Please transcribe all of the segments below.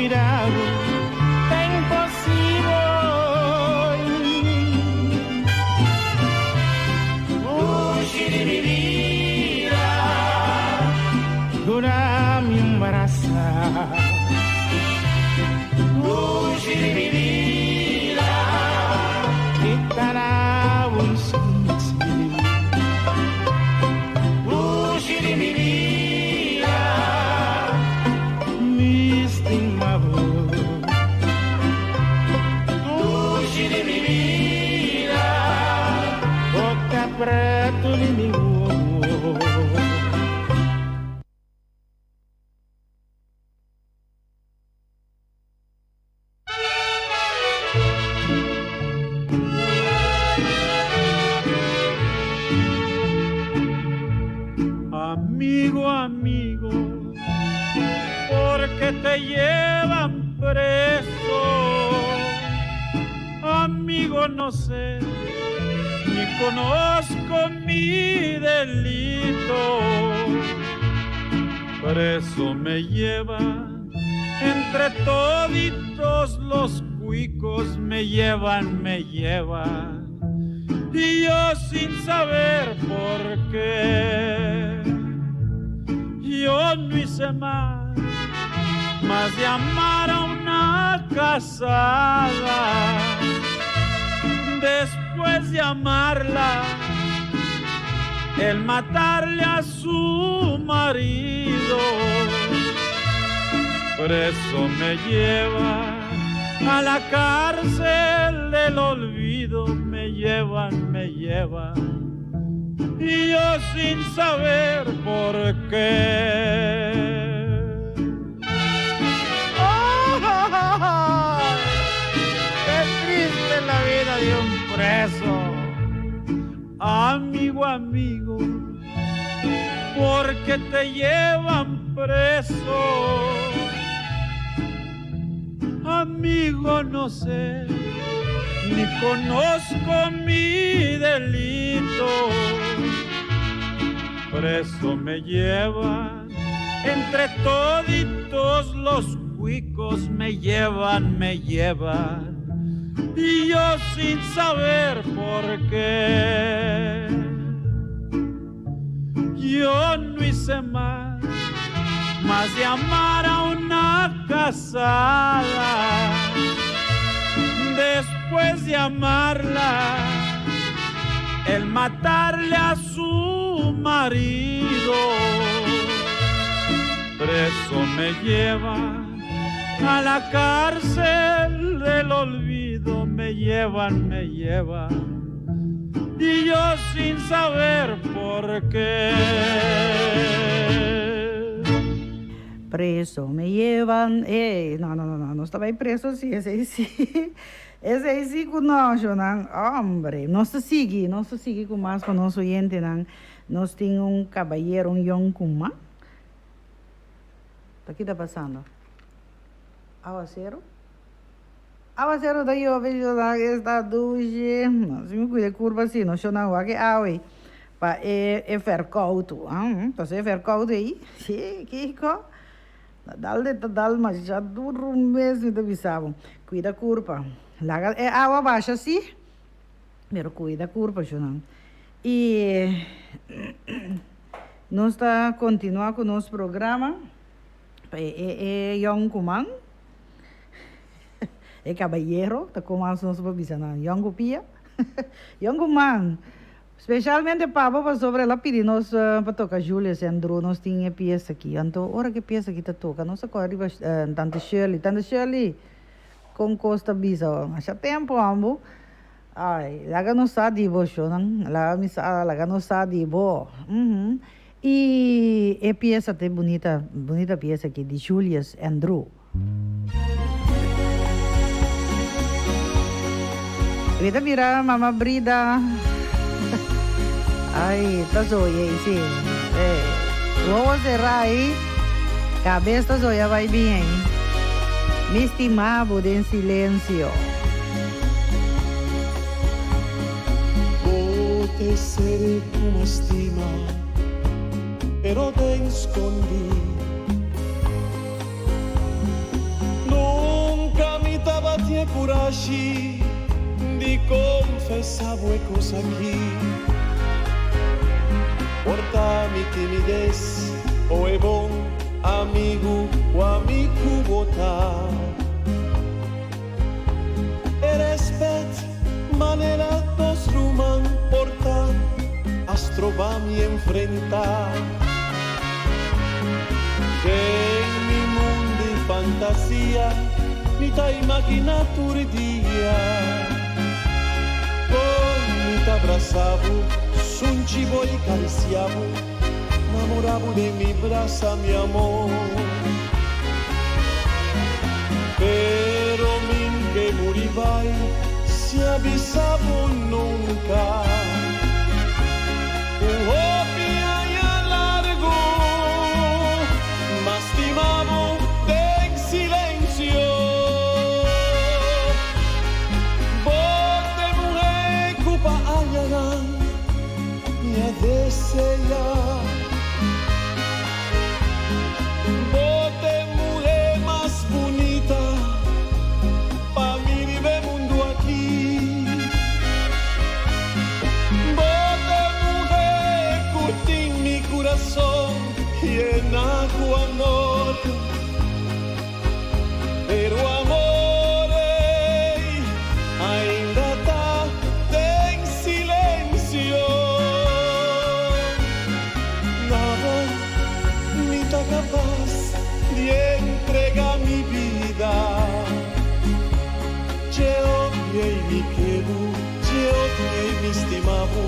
mirado é impossível fugir de minha vida, curar me embaraçar, fugir de minha vida, que estará um sentir, fugir de minha vida. Preto de meu amor. Amigo, amigo, ¿por qué te llevan preso? Amigo, no sé, ni conozco mi delito, preso me llevan, entre toditos los cuicos me llevan, y yo sin saber por qué, yo no hice más de amar a una casada, después de amarla, el matarle a su marido, preso me lleva a la cárcel del olvido, me llevan, y yo sin saber por qué. La vida de un preso, amigo, amigo, ¿por qué te llevan preso? Amigo, no sé, ni conozco mi delito, preso me llevan, entre toditos los cuicos me llevan, y yo sin saber por qué, yo no hice más de amar a una casada, después de amarla, el matarle a su marido, preso me lleva a la cárcel del olvido, me llevan, y yo sin saber por qué. Preso me llevan, no estaba ahí preso, sí, ese ahí sí conosco, hombre, no se sigue con más con los oyentes, nos tiene un caballero, un yoncuma. ¿Qué está pasando? Aguacero daí eu vejo lá esta duche, se me cuida curva assim, não chama água que água, para verkauto, então se verkauto aí, que dal mas já duro mesmo de bisabo, cuida curva, lá é água baixa assim, mas cuida curva, chama, e nós está continuar com nosso programa, young kumang. Caballero, tá como as nossas babisas, Yongo Pia, Yongo Man, especialmente para sobre lá pedir nós para tocar Júlia Sandro, nós tinha peça aqui, então hora que peça aqui tá toca, nossa corriva tanta Shirley, com Costa Bisa, acha tempo ambo, ai, lá não sabe bo shonan, lá não sabe bo, e peça tem bonita peça aqui de Júlia Andrew. Kita mira Mama Brida. Ay, tá zoia sim. Vou será aí. Cabeça zoia vai bem. Me estimavo em silêncio. Vou te ser como estima, pero te escondí. No coragem de confessar bué coisa aqui. Porta-me timidez, ou é bom amigo, o amigo botar. E respeito, maneira dos rumam portar, as trovar me enfrentar. Em mi mundo de fantasia, mi ta immaginato dia. Poi mi t'abbracciavo, sun cibo e cariciavo, namoravo de mi brasa, mi amor. Pero min que murivai, si avisavo nunca. En silencio, voz de mujer cupa allana y a desear, voz de mujer más bonita pa' mí vive mundo aquí, voz de mujer curtir mi corazón llena con amor. Pero amor ainda está en silencio. Nada ni está capaz de entregar mi vida. Yo odié y mi quedo, yo odié y mi estimado,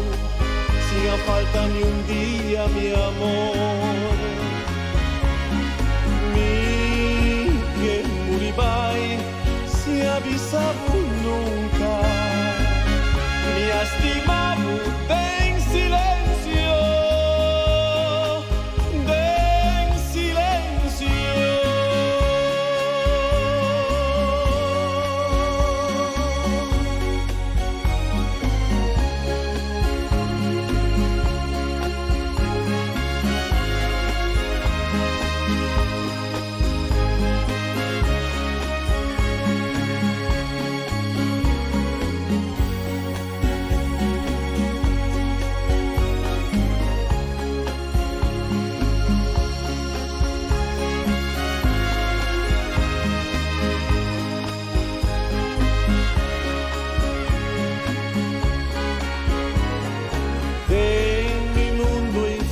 sin falta ni un día mi amor. Que muribai si avisavo nunca, mi estimavo en silencio, en silencio.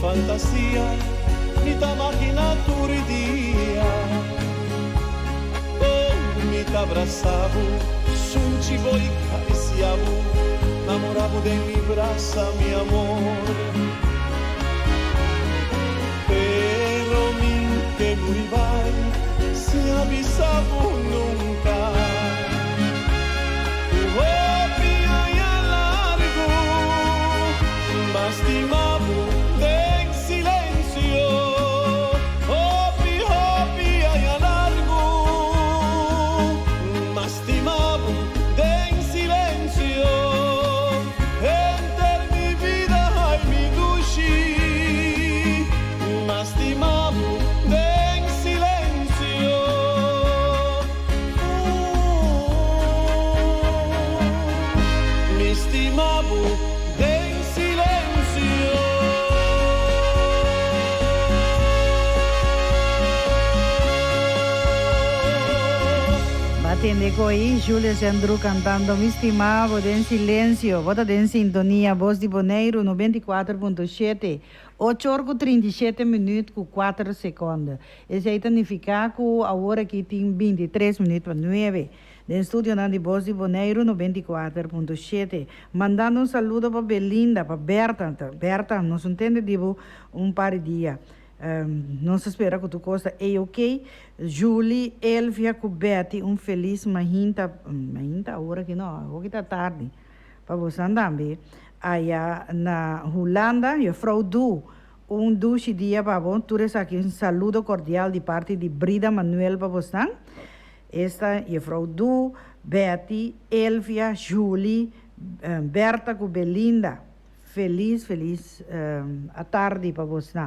Fantasia, mi t'ammachinato dia. Oh, mi t'abbracciavo, sun cibo e cariciavo, namoravo de mi brasa, mi amor. Pero min que murivai, si avisavo nunca. Oh, mia ya largo, bastimavo en silencio, hopi a largo, mastimavo en silencio, entre mi vida y mi dushi, mastimavo en silencio. Mi estimavo en silencio. Tendeco ahí, Júlia Sandro cantando Mi estimavo en silencio. Bota en sintonia, Voz di Bonaire 94.7. 8 horas com 37 minutos com 4 segundos. Esse aí significa que a hora aqui tem 23 minutos para 9. Do estúdio de Voz di Bonaire 94.7. Mandando um saludo para Belinda, para Berta. Berta, não se entende, digo, par de dias. Não se espera que tu costa é ok. Julie, Elvia, Betty, feliz mahinta hora que não, hoje está tarde. Para você também. Aí na Holanda, a Frau Du, duche dia para você. Tu aqui saludo cordial de parte de Brida Manuel para você. Esta é a Frau Du, Betty, Elvia, Julie, Berta com Belinda. Feliz a tarde para você.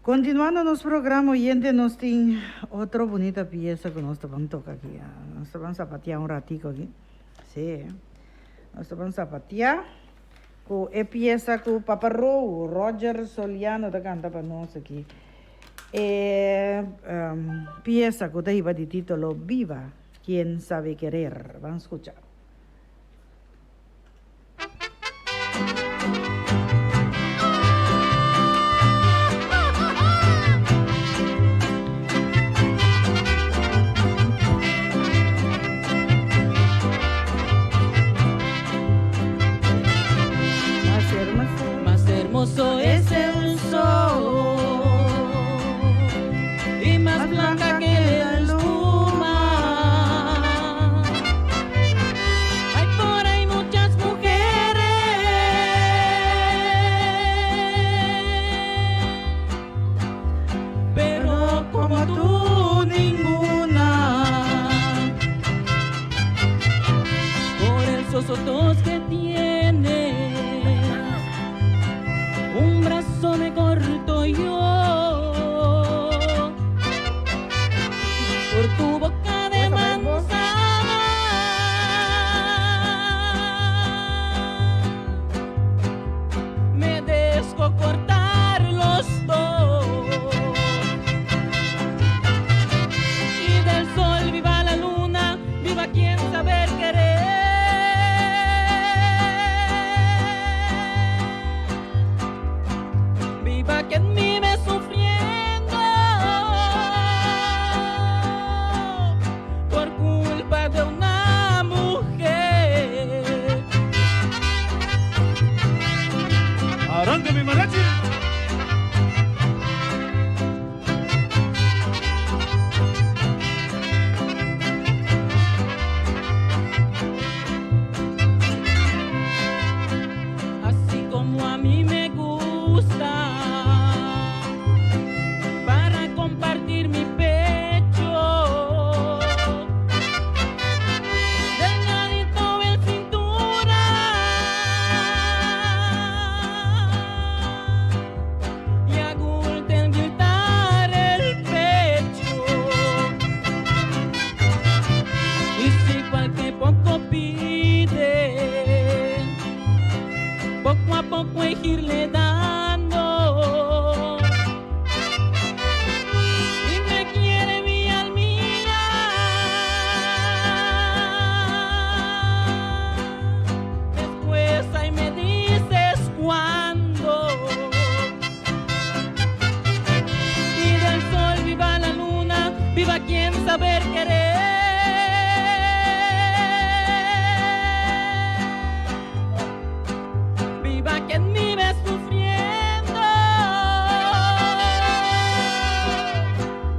Continuando nuestro programa, oyente, nos tiene otra bonita pieza que nos van a tocar aquí. Nos van a zapatear un ratico aquí. Sí, nos van a zapatear con la pieza que Papa Roger Soliano te canta para nosotros aquí. Pieza que te iba de título Viva quien sabe querer. Van a escuchar. Hermoso es el sol y más blanca que la espuma. Hay por ahí muchas mujeres, pero como tú ninguna. Por el sosotos que tienes, un brazo me corto yo por tu boca de manzana. Me dejo cortar los dos y del sol viva la luna, viva quien saber querer. Viva quien vive sufriendo por culpa de una mujer. Arranca mi mariachi. Así como a mí me gusta para compartir mi pecho, delgadito en cintura y a gusto gritar el pecho. Y si cualquier poco pide, poco a poco irle dando, y me quiere mi almita, después ahí me dices cuándo. Y del sol viva la luna, viva quien saber querer. Viva quien vive sufriendo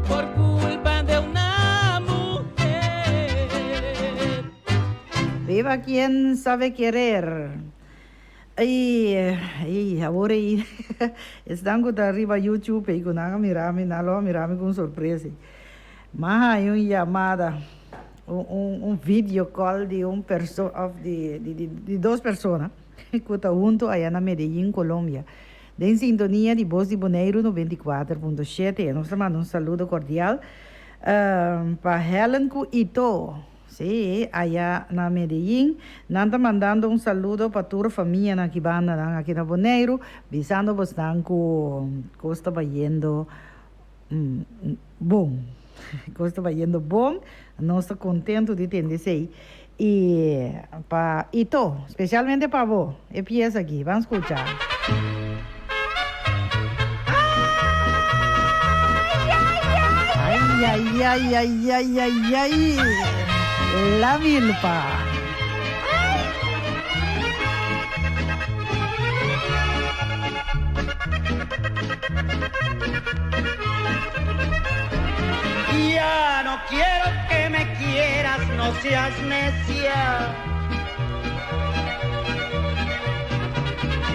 por culpa de una mujer. Viva quien sabe querer. Y ahora están con arriba YouTube y con mirarme con sorpresa. Mas hay una llamada, un video call de dos personas que están juntos allá en Medellín, Colombia. De sintonía de Voz di Bonaire 94.7. Nos manda un saludo cordial para Helen Ito. Sí, allá en Medellín. Nos está mandando un saludo para toda la familia aquí en Bonaire. Visando que están Costa yendo bom. Costa yendo bom. Nós estamos contentos de tener aí. E para Ito, especialmente para vos. Empieza aqui, vamos escuchar. Ay, ay, ay, ay, ay, ay, ay. La milpa. Ya no quiero que me quieras, no seas necia,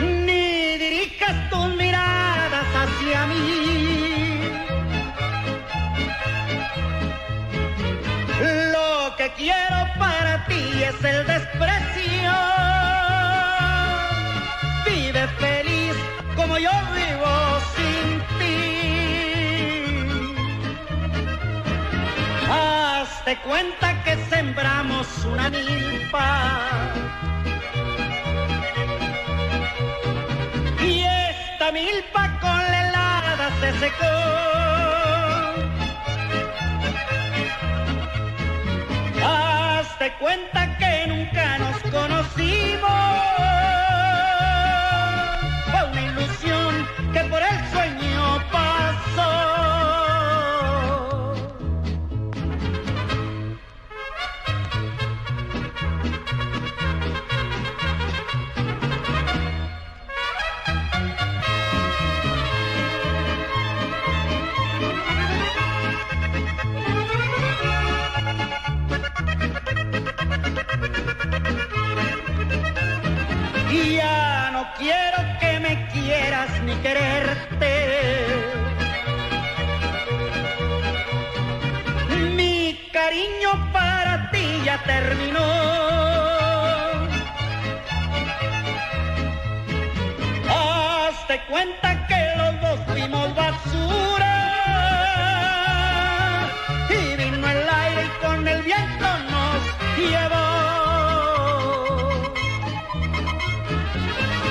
ni dirijas tus miradas hacia mí. Lo que quiero para ti es el desprecio. Vive feliz como yo vivo sin ti. Hazte cuenta que sembramos una milpa y esta milpa con la helada se secó. Hazte cuenta que nunca nos conocimos. Fue una ilusión que por el sueño pasó. Y ya no quiero que me quieras ni quererte. Mi cariño para ti ya terminó. Hazte cuenta que los dos fuimos basura y vino el aire y con el viento nos llevó.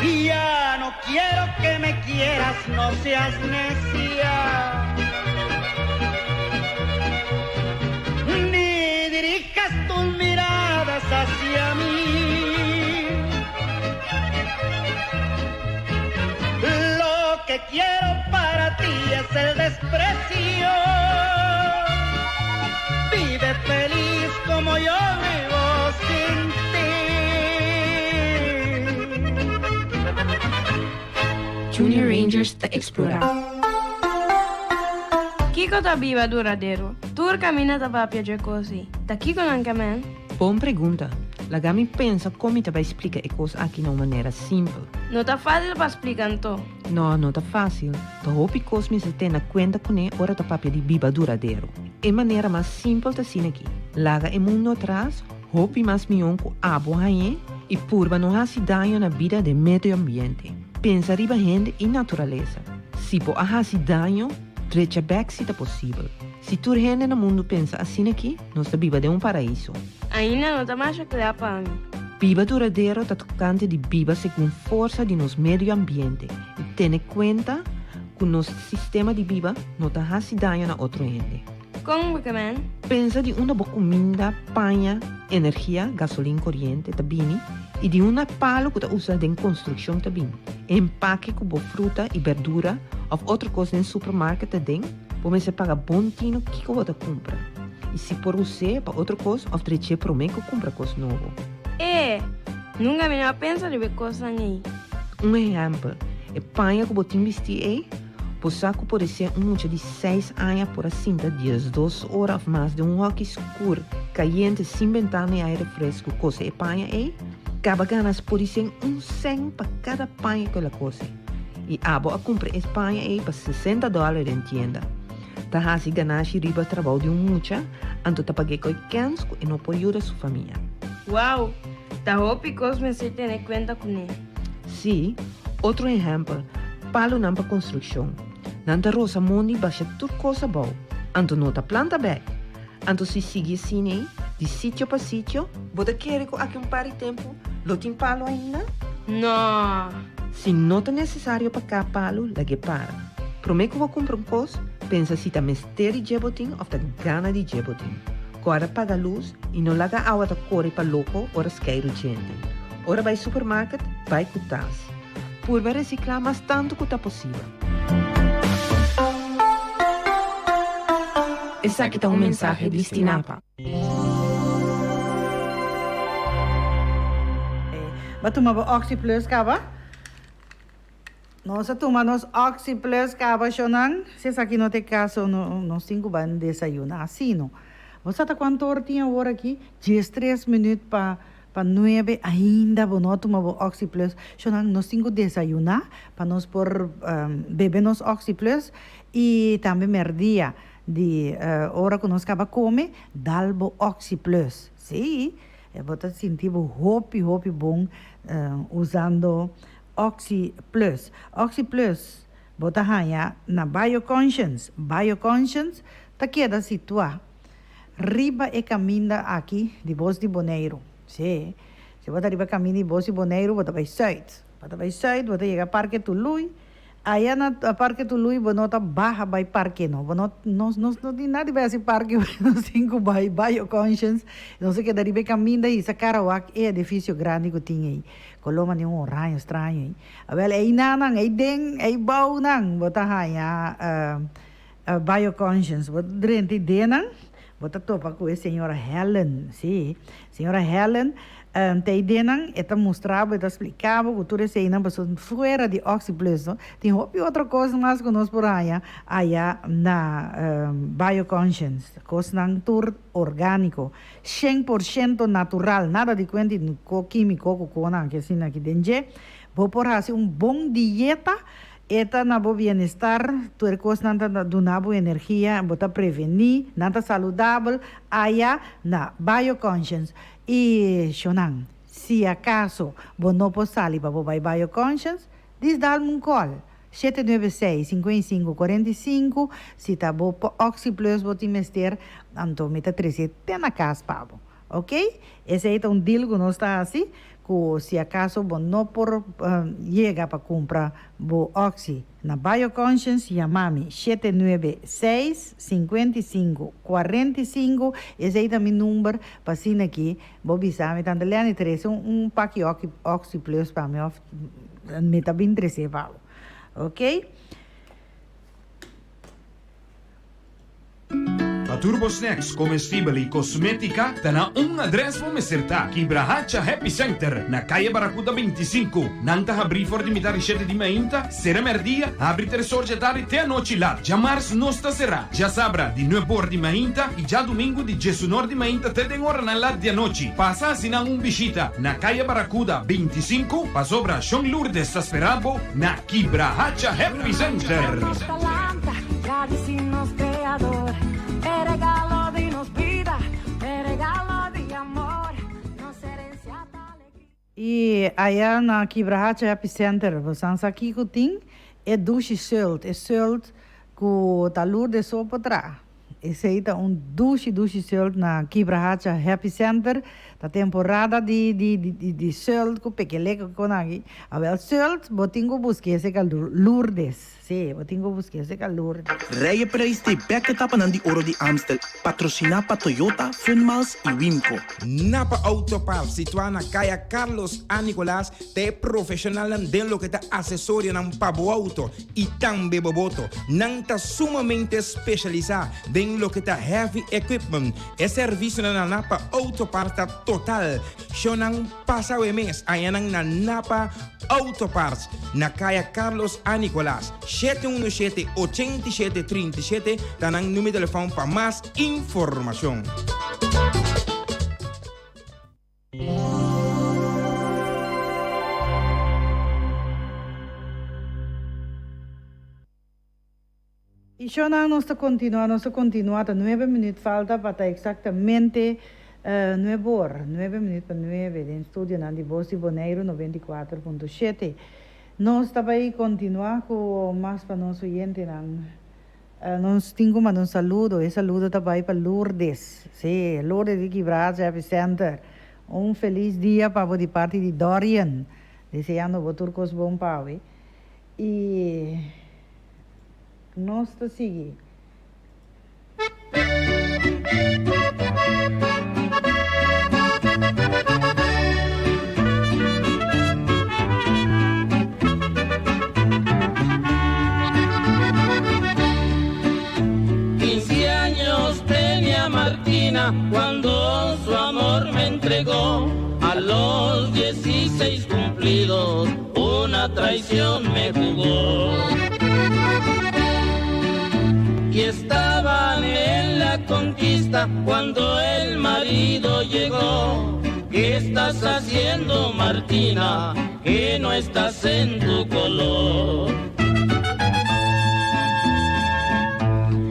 Y ya no quiero que me quieras, no seas necia. Ni dirijas tus miradas hacia mí. Lo que quiero para ti es el desprecio. Vive feliz como yo vivo sin ti. Junior Rangers da explorar. Kiko ta viva duradeiro. Tur caminata va piace così. Da Kiko anche me? Bom pergunta. La gami pensa come te vai explicar e cosa aqui de uma maneira simples. Non ta facile pa spiegando. No, não tá fácil. Da hopi cosmi se tem na conta com ne ora ta papia de biba duradeiro. E maneira mais simples ta sin aqui. Laga e mundo atrás, hopi mais mion com abo haie e purba não hasi daño na vida de medio ambiente. Pensa riba gente e natureza. Se po a hasi daño, trecha back se tá possível. Se tur gente no mundo pensa assim aqui, nós ta biba de um paraíso. Ainda non ta mais crea pa mim. Biba duradeiro tá tocante de biba segundo força de nos medio ambiente e tem conta que nosso sistema de biba não tá hasi daño na outro gente. Como que men? Pensa de uma boa comida, panha, energia, gasolina corrente, tabini, e de uma palo que usa em construção também. Empaque com boa fruta e verdura ou outra coisa no supermercado também, você paga bom tino que você compra. E se por você para outra coisa, ou treche para mim que compra coisa nova. Nunca me não pensa de ver coisa aí. Um exemplo, é panha que você investir aí, o saco pode ser mucho de 6 anos por cinta dias, 2 horas ou mais de rock escuro, caliente, sem ventana e aire fresco, coisa e panha aí, cada ganas pode ser 1 para cada panha que ela coisa. E abo a compra Espanha aí para $60 em tienda. Tá hasi ganache riba trabalho de mucha, anto tá paguei com cans e não pode ajudar sua família. Uau! Ta hopi cosme se tem conta com ele. Sim, outro exemplo, palo não para construção. Nanta rosa mondi baixa tudo coisa boa. Anto nota planta bem. Anto se sigue assim aí, de sítio para sítio, você quer que aqui par de tempo, lo tem palo ainda? Não. Se não é necessário para cá palo, lage para. Promete que vou comprar coisa, pensa se tá mistério de jebotin ou tá gana de jebotin. Agora paga luz e não laga água da corre para louco ou esqueiro gente. Ora vai supermercado, vai cutas. Por reciclar mais tanto que tá possível. Essa aqui tá mensagem destinado. Batuma ba Oxy Plus ka ba? No sa tuma nos Oxy Plus ka ba shonang? Se sa aqui no te caso no 5 ban desayuno assim no. Você tá quanto hora tinha hora aqui? 13 minutos para 9 ainda vou não tomar Oxy Plus. Shonang nos 5 desayunar para nos por beber nos Oxy Plus e também merdia de hora que nós acaba come dalbo Oxy Plus. Sim, vou tá sentindo hopi bom usando Oxy Plus. Oxy Plus, bota hanya na Bioconscience. Bioconscience, tá queda situa riba e caminha aqui de Voz di Bonaire. Sim. Se você riba caminho de Voz di Bonaire, você vai sul. Você vai sul, você chega a Parque Tului. Aí na Parque Tului, você não barra vai parque não. Não tem nada a ver parque, não cinco vai Conscience. Não sei que daí caminho daí, essa Carawak é edifício grande que tinha aí. Coloma nenhum oranho estranho aí. Well, aí nanang, aí deng, aí bau nang, você vai Conscience. Você drente denang. Bota topa com a senhora Helen, sim. Senhora Helen, tem denang, ela mostrava, ela explicava, que tudo isso aí não passou fora de Oxyplus, não? Tem outra coisa mais que nós por aí na Bioconscience, coisa não tour orgânico, 100% natural, nada de quente químico, que assim aqui dentro, vou por assim bom dieta. Eta na bo bienestar, tu coisa nanta do nabo energia, bota prevenir, nanta saudável, aí na Bioconscience. E Shonan, se acaso você não pode sair para o Bioconscience, diz dar-me um call. 796-5545, se tá bom, Oxyplus, vou te mester, então me tá 13, tem na casa, pavo. Ok? Esse aí é um deal que nós está assim, que se acaso você não por chega para comprar o Oxy na Bioconscience, chamame 796-5545. Esse aí é o meu número, para assim aqui, vou avisar, me tanto lendo 13, pacote Oxy Plus para mim, me tá bem 13, ok? A Turbo Snacks comestível e cosmética está na address para me acertar. Kibrahacha Happy Center, na Calle Baracuda 25. Nanta abrir for de me dar ricette di mainta, sera merdia, abre 3 horas tarde até a noite lá. Já março não está será. Já sabra de 9 horas de mainta e já domingo de 19 de mainta até 10 horas na lá de a noite. Passa assinando visita na Calle Baracuda 25, para sobra São Lourdes Sasperabo, na Kibrahacha Happy Center. El regalo de nos vida, el regalo de amor, nos herencia da alegria. E aí na Kibrahacha Happy Center, você aqui que tem é douche sult, é sult com talur de sopa trás. Esse aí tá douche sult na Kibrahacha Happy Center, da temporada de sult com pequeleca com aqui. Agora sult, botingo busque esse que Lourdes. Sim, botingo busque esse que Lourdes. Rijden prijs de bekketappen de Oro de Amstel. Patrocina pa Toyota, Funmals e Wimco. Napa Autopar, situada na calle Carlos A. Nicolás, te profissional de lo que te assessoria na pabo auto e também boboto. Nanta sumamente especializada em lo que te heavy equipment. E serviço na Napa Autopar tá total. Shonan passa o mês ayanang na Napa Autoparts, na calle Carlos A. Nicolás. 717-8737, tanang número de telefone para mais informação. E Shona, nós continuamos, 9 minutos falta para exatamente 9 horas, 9 minutos para 9, em estúdio na Voz di Bonaire 94.7. Nós também continuamos com mais para nosso oyente. Nós temos um saludo, e saludo também para Lourdes. Sim, Lourdes de Kibrahacha Happy Center. Feliz dia para de parte de Dorian. Desejando o turcos bom pau. E nós te seguimos. Cuando su amor me entregó, a los 16 cumplidos, una traición me jugó. Y estaban en la conquista cuando el marido llegó. ¿Qué estás haciendo, Martina? Que no estás en tu color.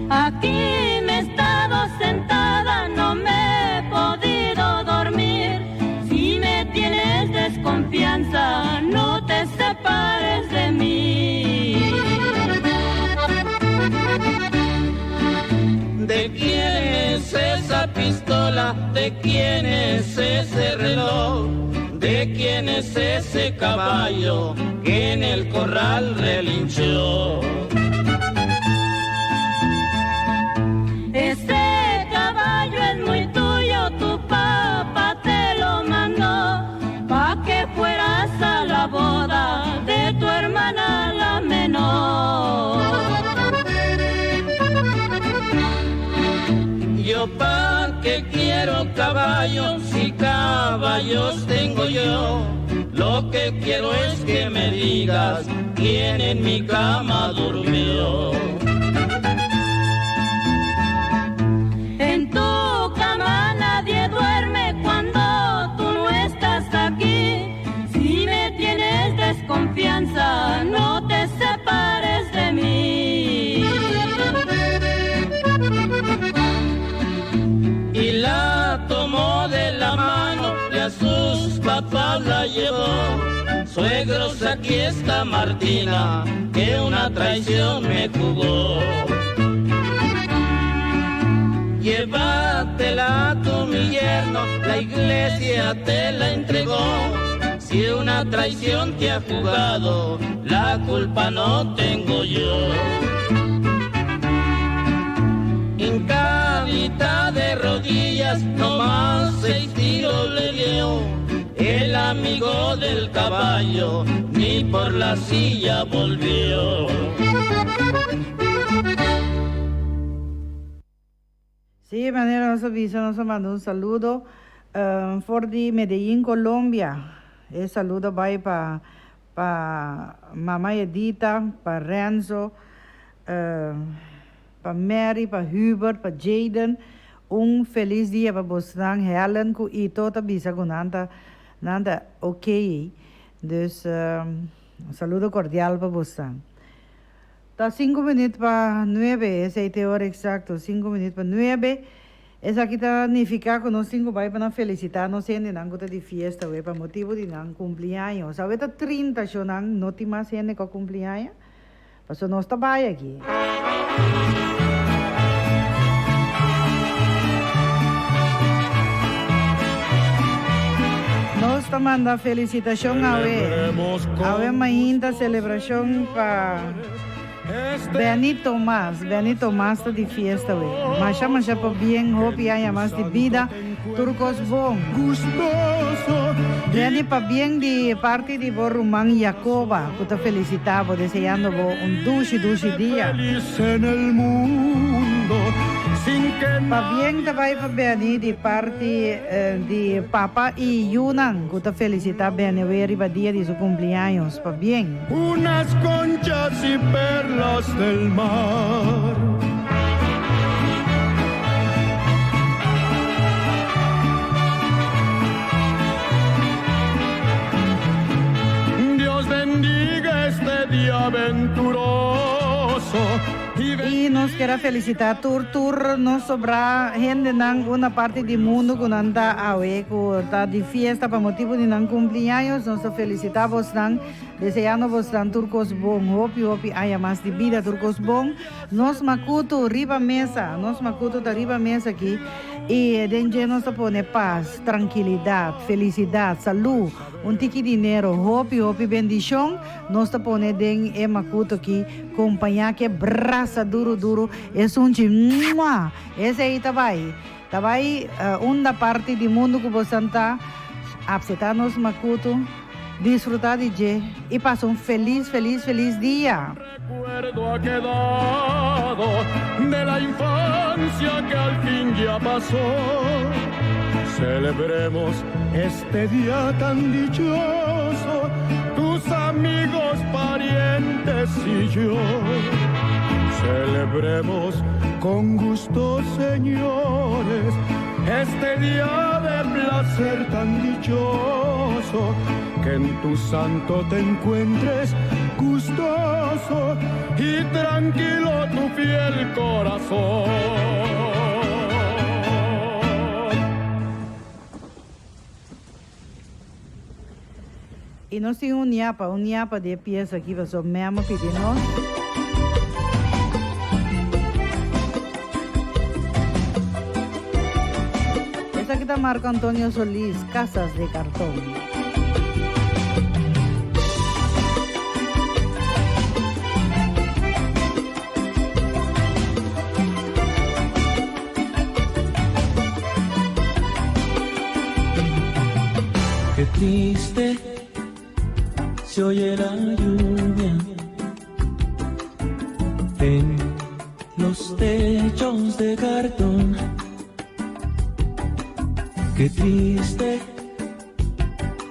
Aquí me he estado sentada, no me he podido dormir. Si me tienes desconfianza, no te separes de mí. ¿De quién es esa pistola? ¿De quién es ese reloj? ¿De quién es ese caballo que en el corral relinchó? Ese caballo es muy tuyo, tu papá te lo mandó, pa' que fueras a la boda de tu hermana la menor. Yo pa' que quiero caballos, si caballos tengo yo. Lo que quiero es que me digas quién en mi cama durmió. En tu cama nadie duerme cuando tú no estás aquí. Si me tienes desconfianza, no te separes de mí. Y la tomó de la mano y a sus papás la llevó. Suegros, aquí está Martina, que una traición me jugó. Llévatela a tu mi yerno, la iglesia te la entregó. Si una traición te ha jugado, la culpa no tengo yo. Hincadita de rodillas, nomás 6 tiros le dio. El amigo del caballo ni por la silla volvió. Sí, de manera nos avisa, nos manda un saludo for di Medellín, Colombia. El saludo va para mamá Edita, para Renzo, para Mary, para Hubert, para Jaden. Un feliz día para Bosnan, Helen, y toda visa con nada ok. Dus un saludo cordial para Bosnan. Está 5 minutos para 9, es 7 horas exacto, 5 minutos para 9. Es aquí está significa que nos 5 para para felicitar nos en nango de fiesta, we para motivo de nan cumpleaños. Ahorita 30 yo nan no te más en con cumpleaños. Paso no está by aquí. Nos está manda felicitación a ver mañana celebración para Benito más está de fiesta, güey. Masha pa bien, hopi haya más de vida, turcos bon. Benito pa bien de parte de Borrumán Jacoba, que te felicitaba, deseando un dulce día. Pa bien te va pa Benito de parte de Papa y Yunan, que te felicitaba Benito el día de su cumpleaños, pa bien. Unas conchas y perlas del mar. Dios bendiga este día aventuroso. Y nos quiero felicitar tur nos sobra gente en una parte del mundo que anda a está de fiesta para motivo de nan cumpleaños. Nos felicitamos deseando turcos bon, hopi haya más de vida turcos bon. Nos macuto arriba mesa aquí y dentro nos pone paz, tranquilidad, felicidad, salud, un tiki dinero, hopi bendición. Nos pone den e macuto aquí compañía que braza duro es un chimua. Ese ahí tabai una parte del mundo que vos santa absetarnos macuto, disfrutar de je y pasa un feliz día. Recuerdo ha quedado de la infancia que al fin ya pasó. Celebremos este día tan dichoso, tus amigos, parientes y yo. Celebremos con gusto, señores, este día de placer tan dichoso, que en tu santo te encuentres gustoso y tranquilo tu fiel corazón. Y nos tiene un ñapa de pieza aquí, pues me amo pidiendo. aquí está Marco Antonio Solís, Casas de Cartón. Qué triste se oye la lluvia en los techos de cartón. Qué triste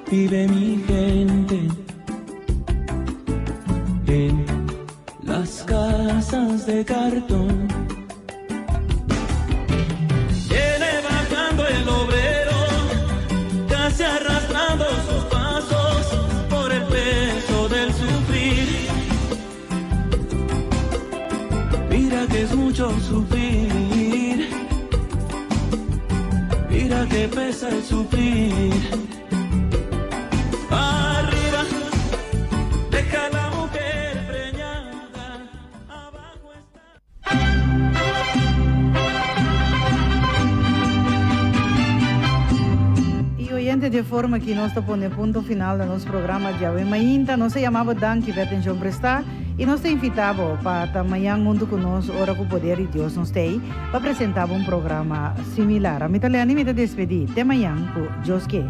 vive mi gente en las casas de cartón. Viene bajando el obrero, casi arrastrando sus pasos por el peso del sufrir. Mira que es mucho sufrir, mira que pesa el sufrir. Arriba, deja la mujer preñada, abajo está. Y oyentes, de forma que nós pone punto final de nosso programa de hoje. Ainda nós chamava Dan que vai atenção prestar e nós te invitava para amanhã junto conosco, hora com o poder de Deus nos tem, para apresentar programa similar. A mim também me despedir. Até amanhã com Deus que.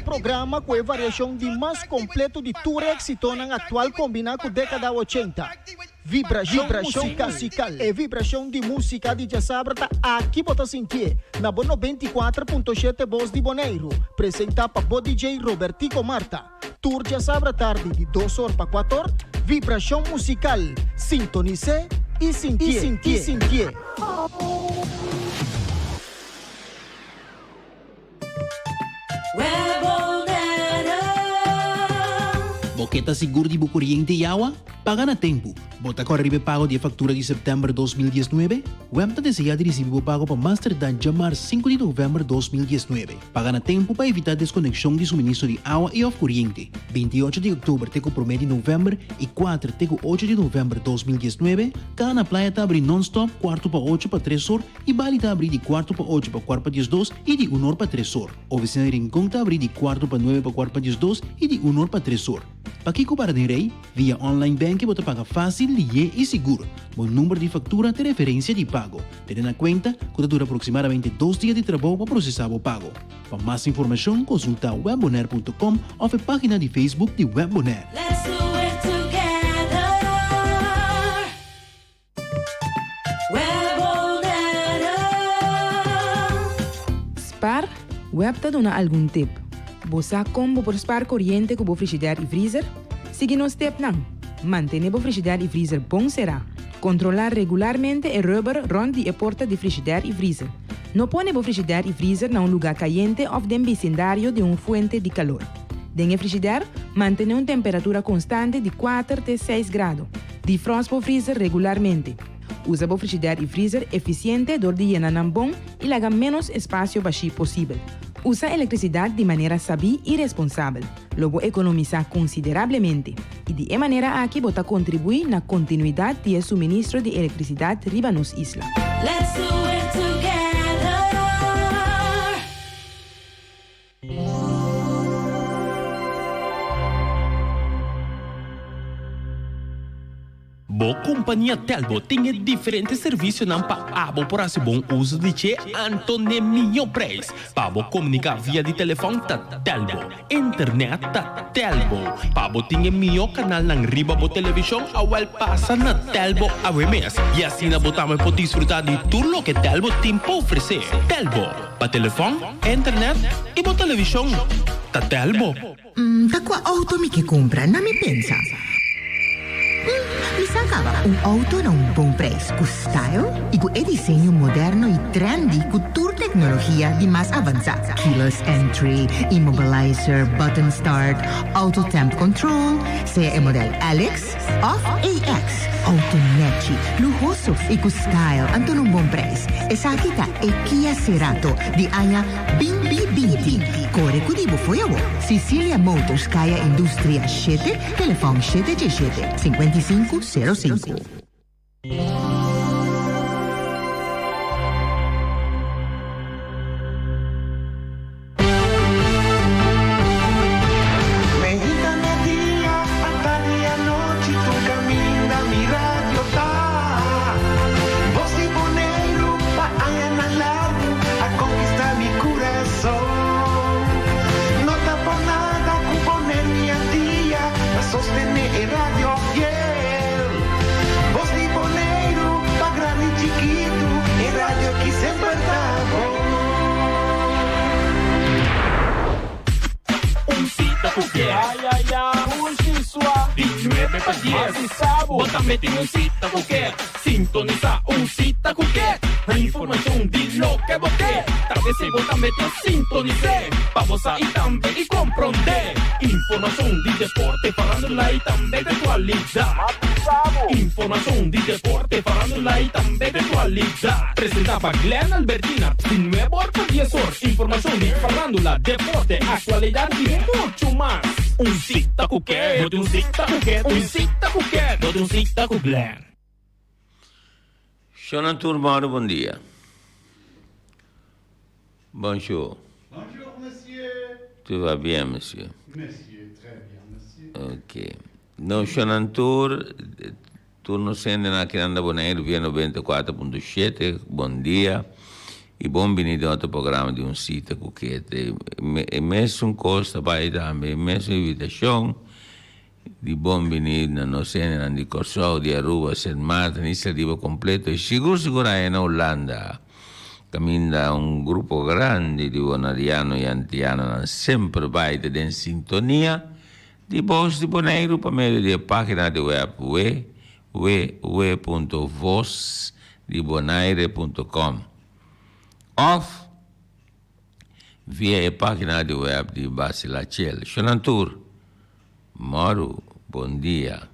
Programa com a variação de mais completo de tour éxito na atual combinado com a década 80. Vibração musical e vibração de música de Jassabra tá aqui bota sentir na Bono 24.7 Voz di Bonaire. Apresenta para o DJ Robertico Marta. Tour Jassabra tarde de 2 horas para 4 horas. Vibração musical. Sintonize e sentir. Boqueta seguro de corriente y agua? Paga a tempo. Bota com arriba pago de factura de setembro de 2019? Webta deseja de receber o pago para mais tardar jamar 5 de novembro de 2019. Paga a tempo para evitar desconexão de suministro de água e of corriente. 28 de outubro te compromete de novembro e 4 te 8 de novembro de 2019. Cá na praia tá abrir non-stop 4 para 8 para 3 horas e Bali tá abrir de 4 para 8 para 4 para 12 e de 1 hora para 3 horas. Oficina de Rincón tá abrir de 4 para 9 para 4 para 12 e de 1 hora para 3 horas. Para que para dinheiro, via online banking você paga fácil, lié e seguro. Bom número de factura de referência de pago. Tendo na conta que dura aproximadamente 2 dias de trabalho para processar o pago. Para mais informação, consulta webbonaire.com ou a página de Facebook de Web Bonaire. Let's do it together. Web Bonaire. Spar, web te dona algum tip. Você como por spar corriente com o frigideira e freezer? Siga nos step não. Mantenha o frigideira e freezer bom será. Controlar regularmente o rubber rond de porta de frigideira e freezer. Não põe o frigideira e freezer em lugar caliente ou em vecindário de uma fonte de calor. Dentro do frigideira, mantenha uma temperatura constante de 4 a 6 graus. Defrost o freezer regularmente. Usa o frigideira e freezer eficiente onde llenan bom e laga menos espaço baixo possível. Usa eletricidade de maneira sabia e responsável. Logo economiza consideravelmente. E de maneira aqui bota contribui na continuidade de suministro de eletricidade riba nos isla. Let's do it together. Bo companhia Telbo tem diferentes serviços não para por esse bom uso de che Antônio Minho Preço. Para comunicar via de telefone ta Telbo, internet ta Telbo. Para tem melhor canal na riba bo televisão awal passa na Telbo a mês. E assim na botamos pode desfrutar de tudo o que Telbo tem para oferecer. Telbo, para telefone, internet e bo televisão ta Telbo. Da qual auto mi che compra, non mi pensa. Mi sacava un auto a un buon prezzo, con style e con disegno moderno e trendy, con tour tecnologia di más avanzata. Keyless entry, immobilizer, button start, auto temp control, sea il modello Alex of AX. Autonetici, lujoso e con style, anche un buon prezzo. E sa kita e Kia Cerato di Aya Bimbi Binti. Core kudibo foyawo. Sicilia Motors Kaya Industria 7, telefoon 717 5505. para 10. Bótame en un cita cualquier. Sintoniza un cita cualquier. La información de lo que boté. Tal vez se bótame te sintonicé. Vamos a ir también y comprender. Información de deporte, farándula y también de actualidad. Información de deporte, farándula y también de actualidad. Presentaba Glenn Albertina, sin nuevo por 10 horas. Información de farándula, deporte, actualidad y mucho más. Un cita cuquet, no de un cita cuquet, un cita cuquet, no de un cita cu Glenn. Jonathan Mauro, bom dia. Bonjour. Bonjour, monsieur. Tout va bien, monsieur? Monsieur, très bien, monsieur. Ok. No, Jonathan, turno sende na Voz di Bonaire, via 94.7, bom dia. E benvenuto ao programa de um sítio cuquete. E mesmo costa vai também, mesmo invitação de benvenuto na nossa cena de Corsol, de Aruba, St. Martin, iniciativa completa. E seguro é na Holanda. Caminha grupo grande de bonariano e antiano, sempre vai em sintonia de Voz di Bonaire por meio da página de web www.vozdibonaire.com. Of via a página de web de Basilacel. Xonantur, Moro, bom dia.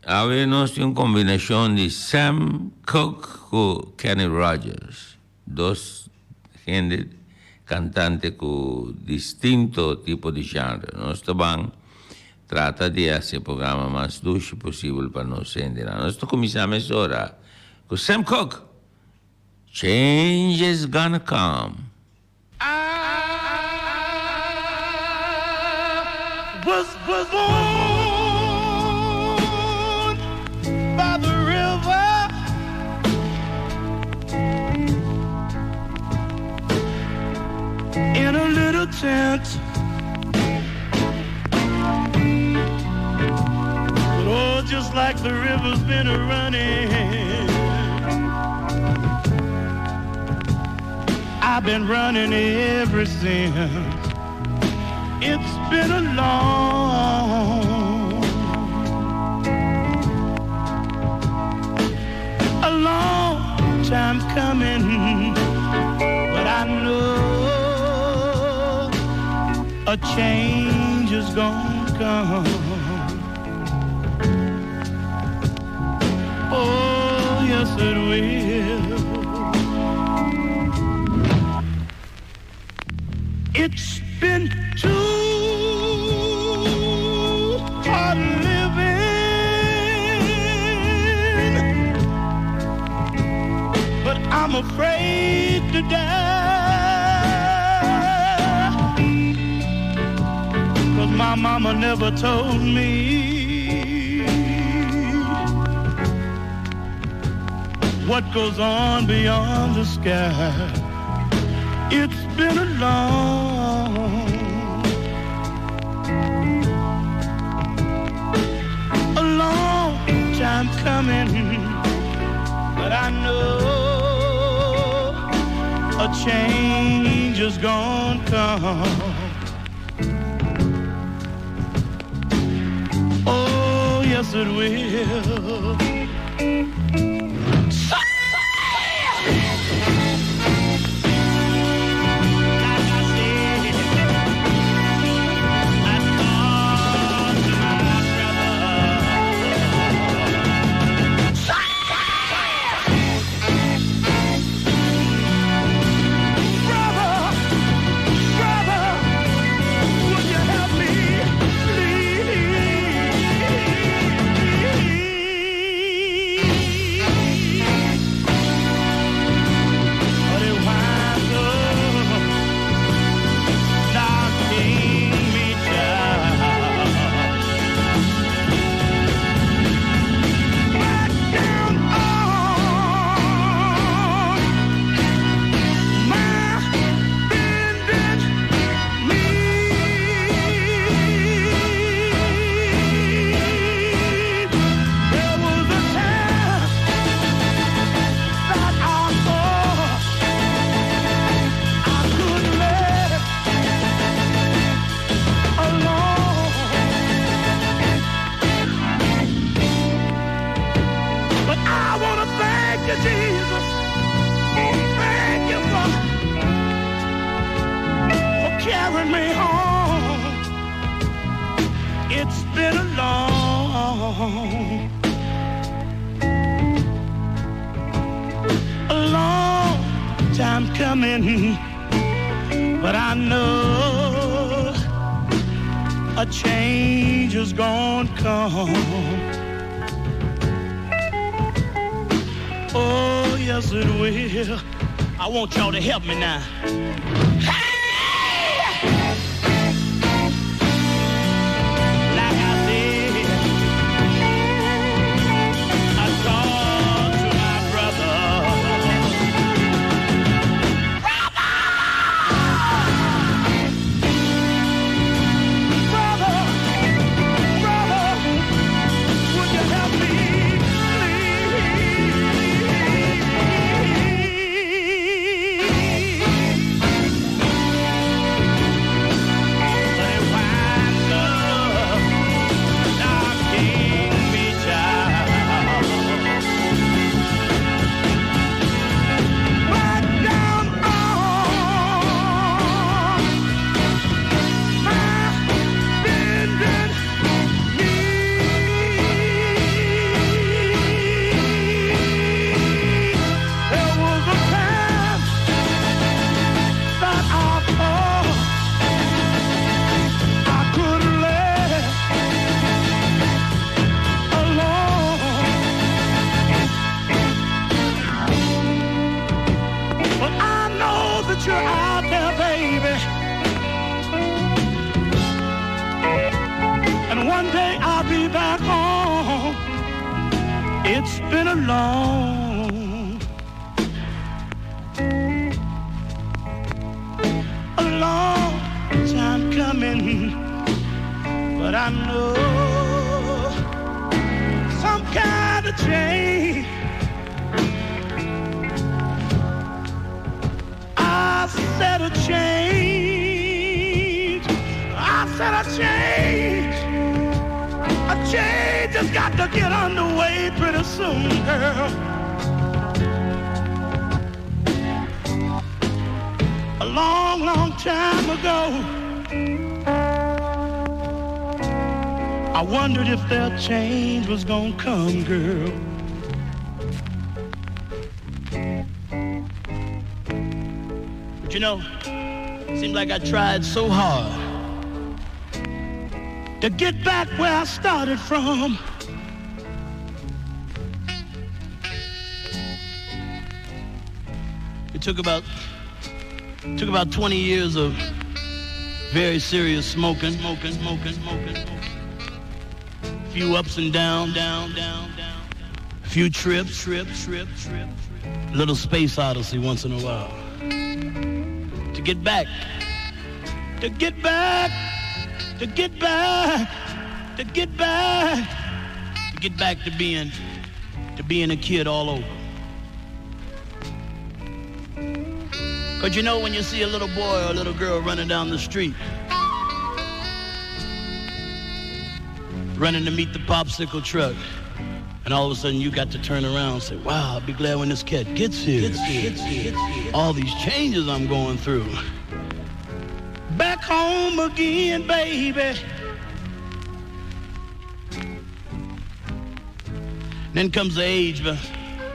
Agora nós temos uma combinação de Sam Cooke com Kenny Rogers. Dois gente cantantes com distinto tipo de gênero. Nós também trata de esse programa mais dulce possível para nós entender. Nós começamos agora com Sam Cooke. Change is gonna come. I was born by the river, in a little tent. But oh, just like the river's been a-running, I've been running ever since. It's been a long time coming, but I know a change is gonna come. Oh, yes it will. It's been too hard living, but I'm afraid to die, 'cause my mama never told me what goes on beyond the sky. It's been a long time coming, but I know a change is gonna come. Oh, yes it will. But I know a change is gonna come. Oh, yes it will. I want y'all to help me now. It's been a long time coming, but I know some kind of change. I said a change. I said a change. A change has got to get underway pretty soon, girl. A long, long time ago, I wondered if that change was gonna come, girl. But you know, it seemed like I tried so hard to get back where I started from. It took about 20 years of very serious smoking. A few ups and down. A few trips, little space odyssey once in a while. To get back to being a kid all over. But you know when you see a little boy or a little girl running down the street, running to meet the popsicle truck, and all of a sudden you got to turn around and say, wow, I'll be glad when this cat gets here. All these changes I'm going through. Back home again, baby. Then comes the age, but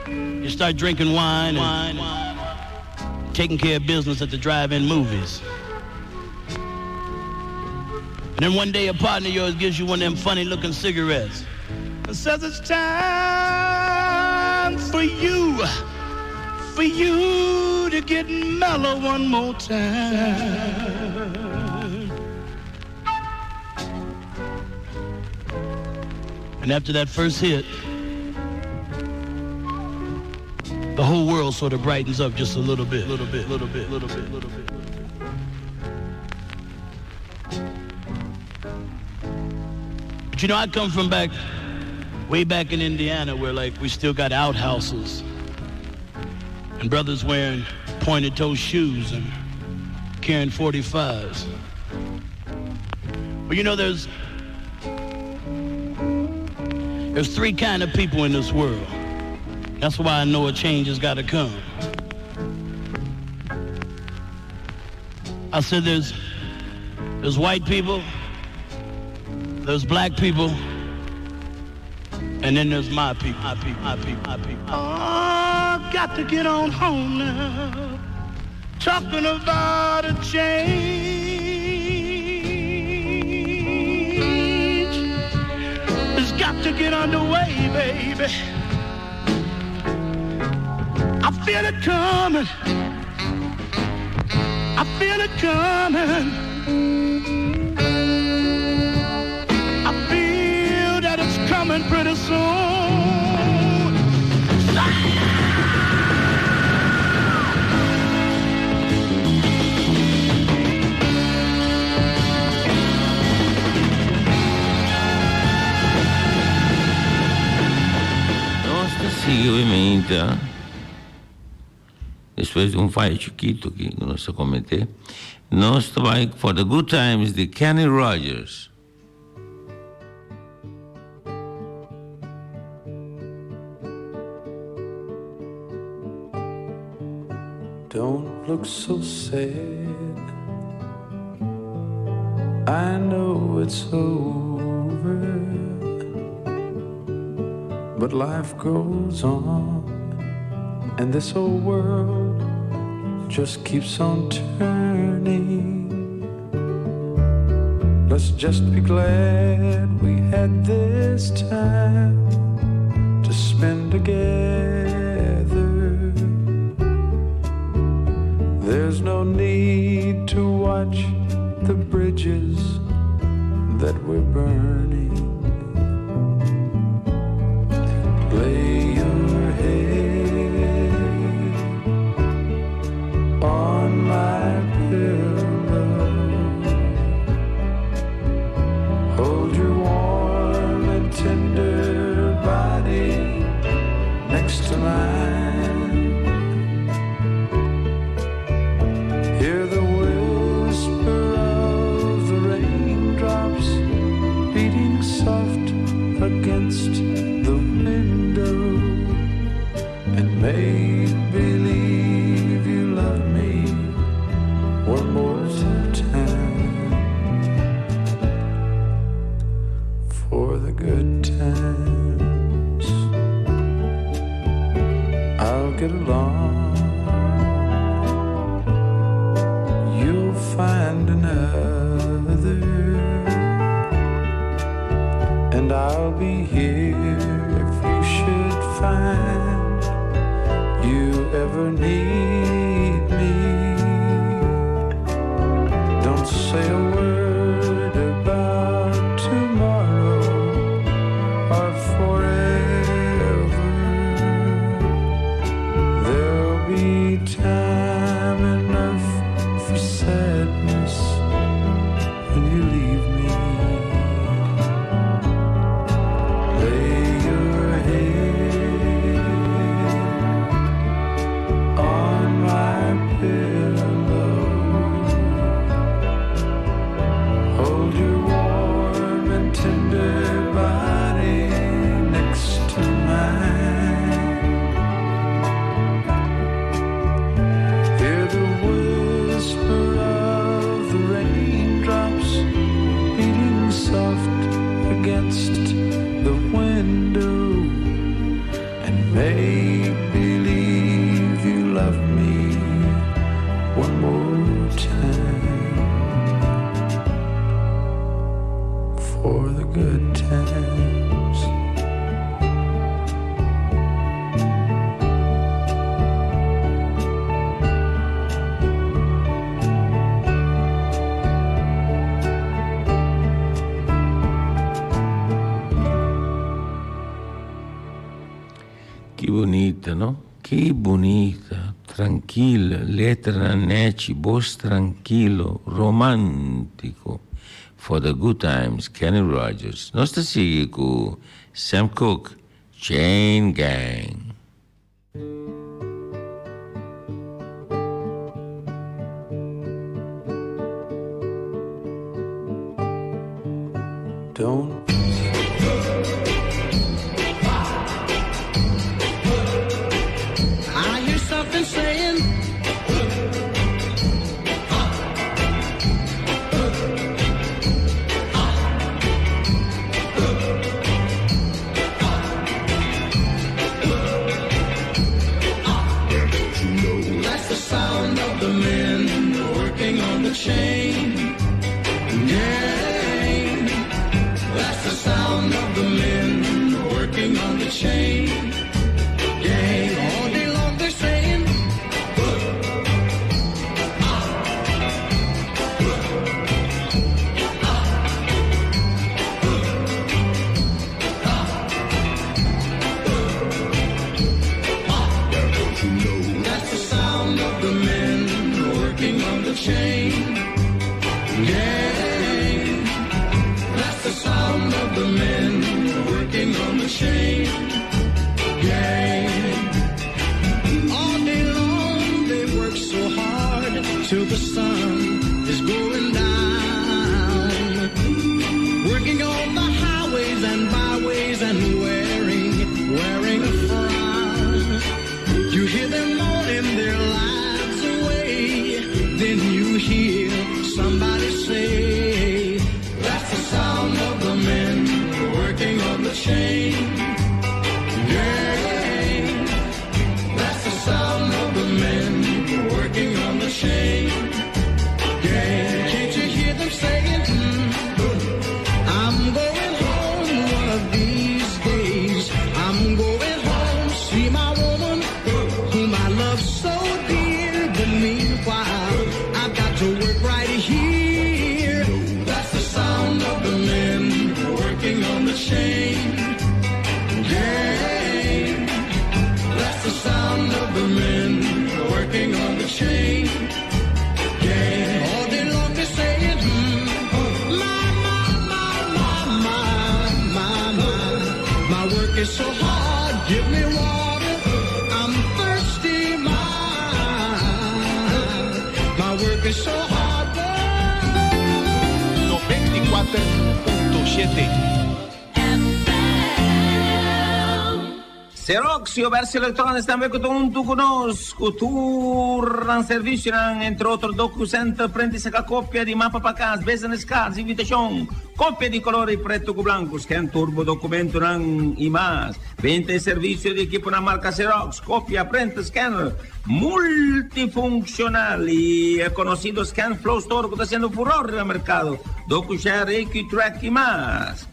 you start drinking wine and taking care of business at the drive-in movies. And then one day a partner of yours gives you one of them funny-looking cigarettes and says it's time for you to get mellow one more time. And after that first hit, the whole world sort of brightens up just a little bit. But you know, I come from way back in Indiana where like we still got outhouses and brothers wearing pointed toe shoes and carrying 45s. But you know, there's three kind of people in this world. That's why I know a change has got to come. I said there's white people, there's black people, and then there's my people. Oh, got to get on home now. Talking about a change. It's got to get underway, baby. I feel it coming. I feel it coming. I feel that it's coming pretty soon. Nossa, sim, ovviamente. Depois de falho chiquito que nós comentei, nós vai for the good times de Kenny Rogers. Don't look so sad. I know it's over, but life goes on. And this old world just keeps on turning. Let's just be glad we had this time to spend together. There's no need to watch the bridges that we're burning. Lay your head on my pillow. Hold your warm and tender body next to mine. Hear the whisper of the raindrops beating soft against the window, and make believe you love me one more time. For the good times, I'll get along. You'll find another, and I'll be here if you should find you ever need me. Don't say a word about tomorrow or forever. bonita, no? Che bonita, tranquilla, lettera neci, boss tranquillo, romantico. For the good times, Kenny Rogers. Nostra sigue con Sam Cooke, Chain Gang. Don't I hear something saying, that's the sound of the men working on the chain gang. That's the sound of the men working on the chain gang. All day long they're saying, that's the sound of the men working on the chain gang. That's the sound of the men working on the chain gang. All day long they work so hard till the sun is going down, working on the highways and byways and wearing a frown. You hear them moaning their lives away, then you hear somebody say, that's the sound of the men working on the chain gang. That's the sound of the men working on the chain gang. Can't you hear them saying, I'm going home one of these days. I'm going home, see my woman whom I love so dear. But meanwhile, I've got to work right here. That's the sound of the men working on the chain gang. That's the sound of the men working on the chain gang. All day long they're saying, my work is so hard, give me water, I'm thirsty, my work is so hard. 94.7 Seroxio verso elettronici stiamo con conosco turno servizio entre otro docusent prendi se coppia di mappa pa casa business cards invitation coppia di colori pretto con blanco scan turbo documento nan imas vende servizio di equipo una marca Xerox coppia print scanner multifunzionali è conosciuto scan flow store que está haciendo furor en el mercado docushare EQ track imas.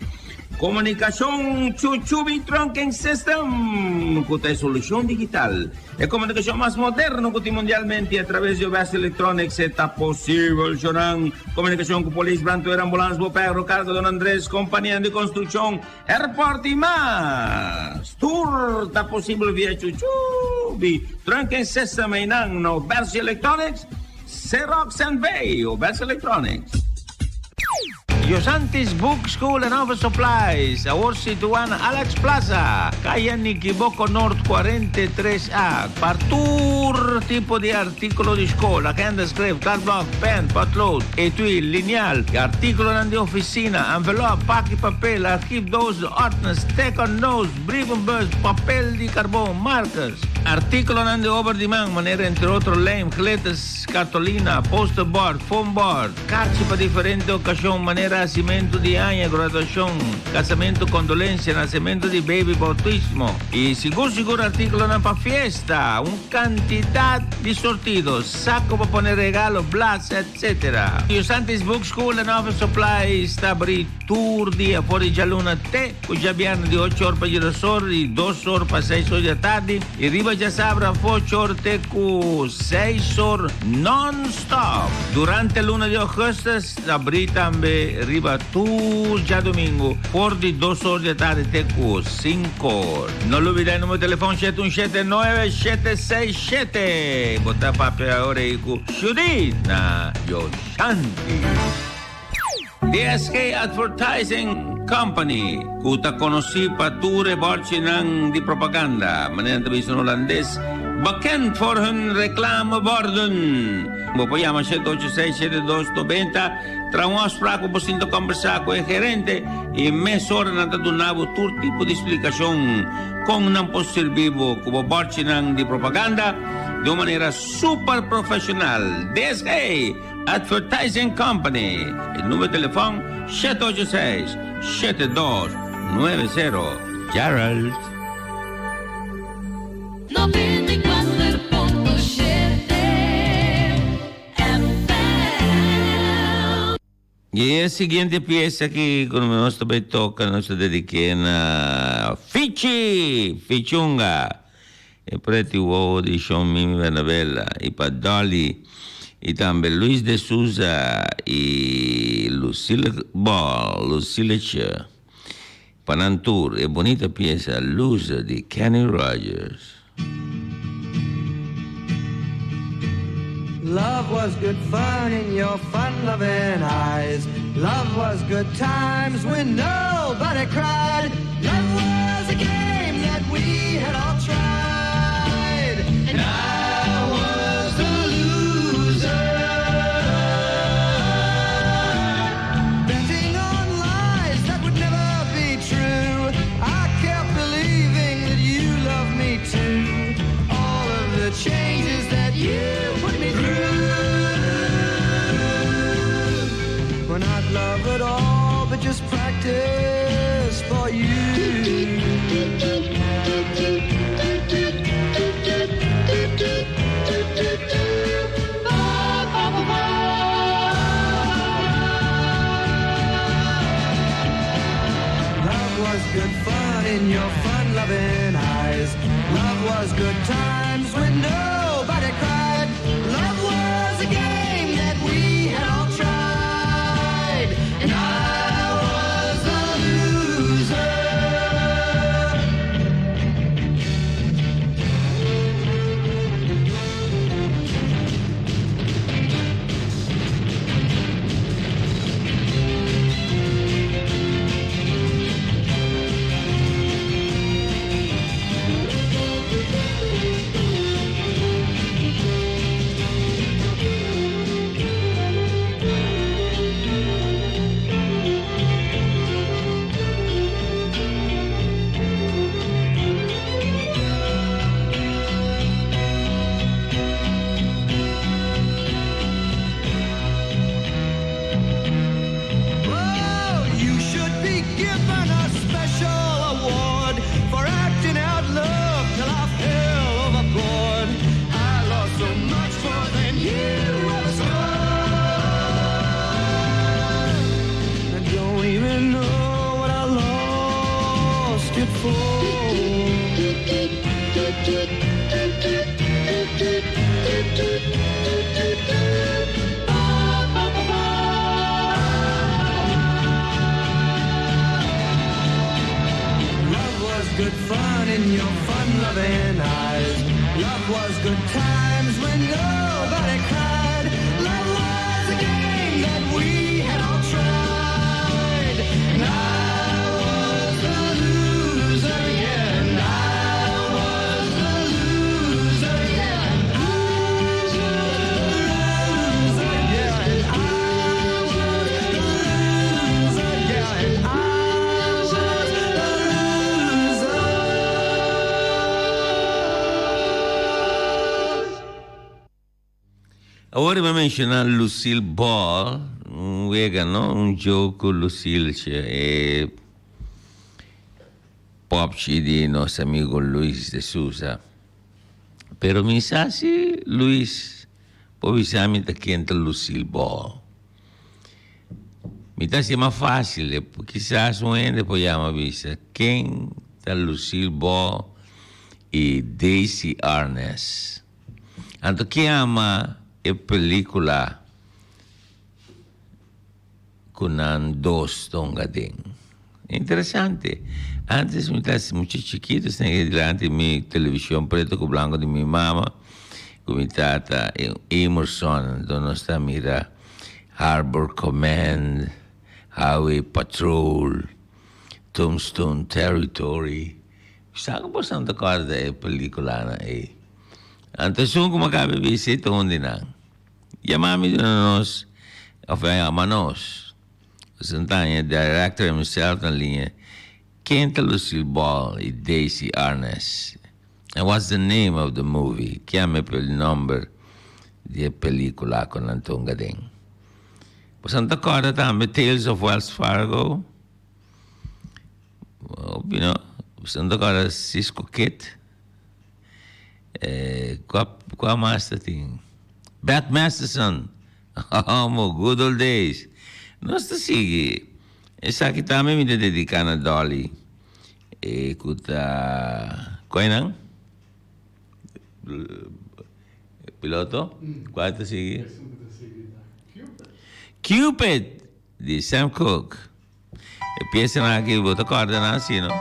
Comunicación Chuchubi Trunking System, con tu solución digital. La comunicación más moderna que mundialmente a través de Voz Electronics está posible. Joran comunicación con Police, Branto, Ambulance, Perro, Cargo, Don Andrés, compañía de construcción, Airport y más. Tour está posible vía Chuchubi Trunking System en Anno, Voz Electronics, Xerox and Bay o Voz Electronics. Yosantis Book School and Office Supplies, ahora situada en Alex Plaza, calle Niquiboco North 43A. Partur tipo de artículo de escuela, hand script, card block, pen, patload, etui, lineal, artículo de oficina, envelope, pack y papel, archive dose, ordnance, take on nose, brief and bus, papel de carbón, marcas. Artículo de over demand, manera entre otros lame, cletas, cartolina, poster board, foam board, cartas para diferentes ocasiones, manera nacimiento de año, graduación, casamiento, condolencia, nacimiento de baby, bautismo. Y seguro artículo para fiesta, una cantidad de sortidos, saco para poner regalos, blas, etc. Yosantis Book School and Office Supply está abrir tour día fuori già luna te, cuya viene de 8 horas para girasor y 2 horas para 6 horas de tarde. Y arriba ya sabrá 8 horas te con 6 horas non-stop. Durante el 1 de agosto abrir también arriba tu ya domingo, por de 2 horas de tarde te cu 5 horas. No lo olvides el número de teléfono 717-9767. Bota papel ahora y cu Shudina Yoshanti. DSK Advertising Company, kuta conosci pature borcinang di propaganda, manera television holandês, bekend voor hun reclameborden. Bopojama 786-7290, tra un afspraak op een conversar com o gerente e meia hora na donava todo tipo de explicação com não posso servir como borcinang di propaganda de uma maneira super profissional. DSK Advertising Company. El número de teléfono 786-7290. Gerald. 94.7 FM. E a seguinte peça aqui, quando nós também toca, nós dediquemos a Fichunga. E preti uovo di Xiaoming Bernabella, e para Dolly, e também Luiz de Souza e Lucille Ball, Lucille Che. Panantur e bonita pieza Luz di Kenny Rogers. Love was good fun in your fun-loving eyes. Love was good times when nobody cried. Love was a game that we had all tried. And I was the loser, betting on lies that would never be true. I kept believing that you loved me too. All of the changes that you put me through were not love at all, but just practice for you. Love was good fun in your fun-loving eyes. Love was good times when nobody cried. Love was a game that we had all tried. And I was a loser. Oh, you should be given a special award for acting out love till I fell overboard. I lost so much more than you ever scored. I don't even know what I lost it for. Love was good fun in your fun-loving eyes. Love was good times when nobody cried. Love was a game that we had all tried. And I was the loser, yeah. And I was the loser, yeah. And I was the loser, yeah. And I was the loser, yeah. And I was the Ora mi mencionar Lucille Ball, un gioco Lucille e pop di nostro amico Luis de Souza. Pero mi sa si Luis può visami da chienta Lucille Ball. Mi ta sia ma facile, chissà suende possiamo visa quem ta Lucille Ball e Daisy Arness. Anto chiama e pellicola kunan dos tongading. Interessante. Antes mientras muchos chiquitos tenían delante de mi televisión preto con blanco de mi mamá, con mi tata Emerson, donde está mira Harbor Command, Highway Patrol, Tombstone Territory. Saan po saan takar da pelikula na Antes yung kumakabi visit onde na. Yamami doon nos, of manos. Santanya, director himself na linya, Kenta Lucille Ball e Daisy Arness. And what's the name of the movie? Chiame per il number di película con Antong Gading. Saan takar da tambe Tales of Wells Fargo? You know, saan takar Cisco Kid? Qua master thing? Bat Masterson. Oh, mo, good old days. Nosta sige. Sa kita mi dedica na Dolly. Kuta... Kuya nang? Piloto? Quanto sige? Cupid! Di Sam Cooke. Piesa na aqui, vou tocar na assim, no?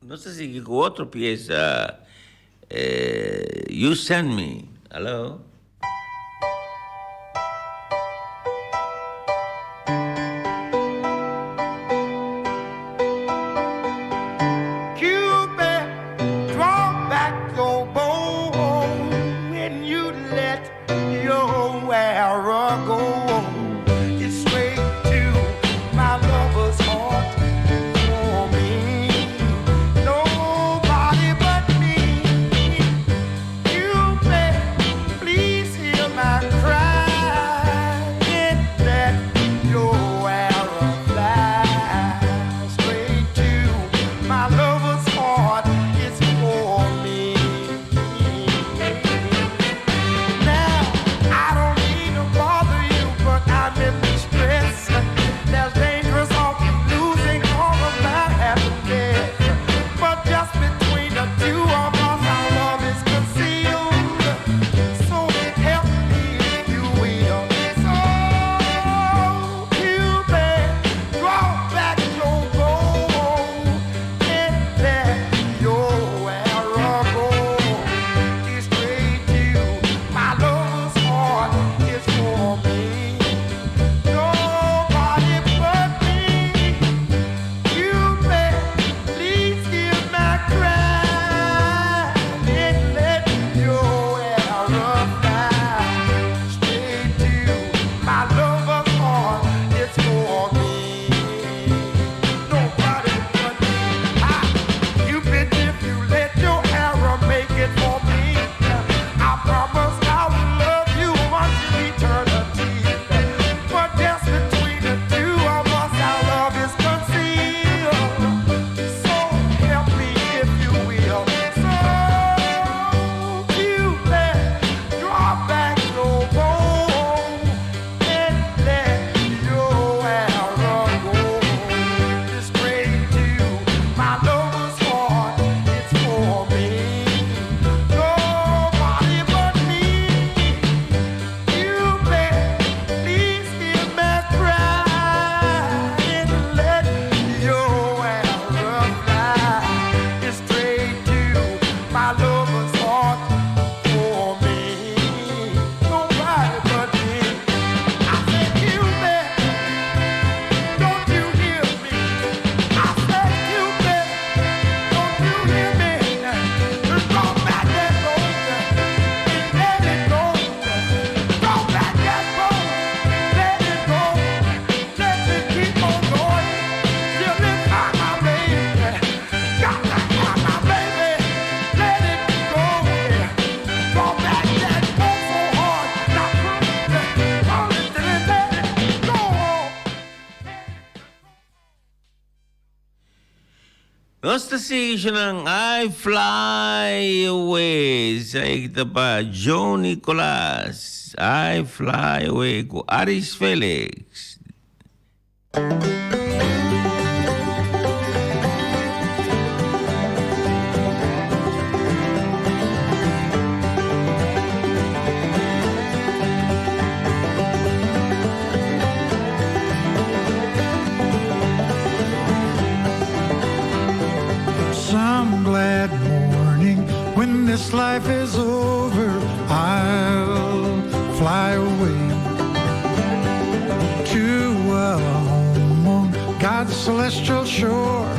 No sé si otro pieza. You Send Me. Hello. You Nossa station ng I Fly Away. Sa kita pa, Joe Nicolas. I Fly Away ko Aris Felix. Some glad morning when this life is over, I'll fly away to a home on God's celestial shore.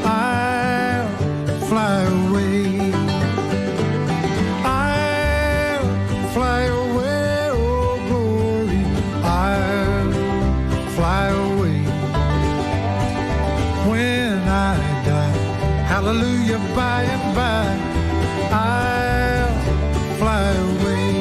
I'll fly away. I'll fly away, oh glory. I'll fly away when I die. Hallelujah, by and by, I'll fly away.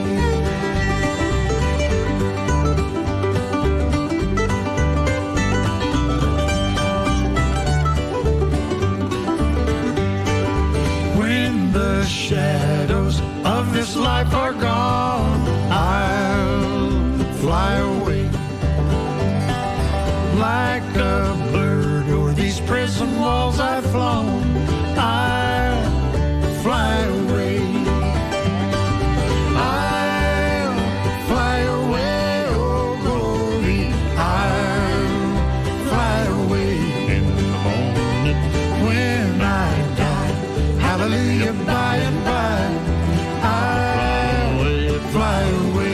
When the shadows of this life are gone, I'll fly away. Like a bird o'er these prison walls I've flown, I'll fly away. I'll fly away, oh glory. I'll fly away in the morning when I die. Hallelujah, by and by, I'll fly away.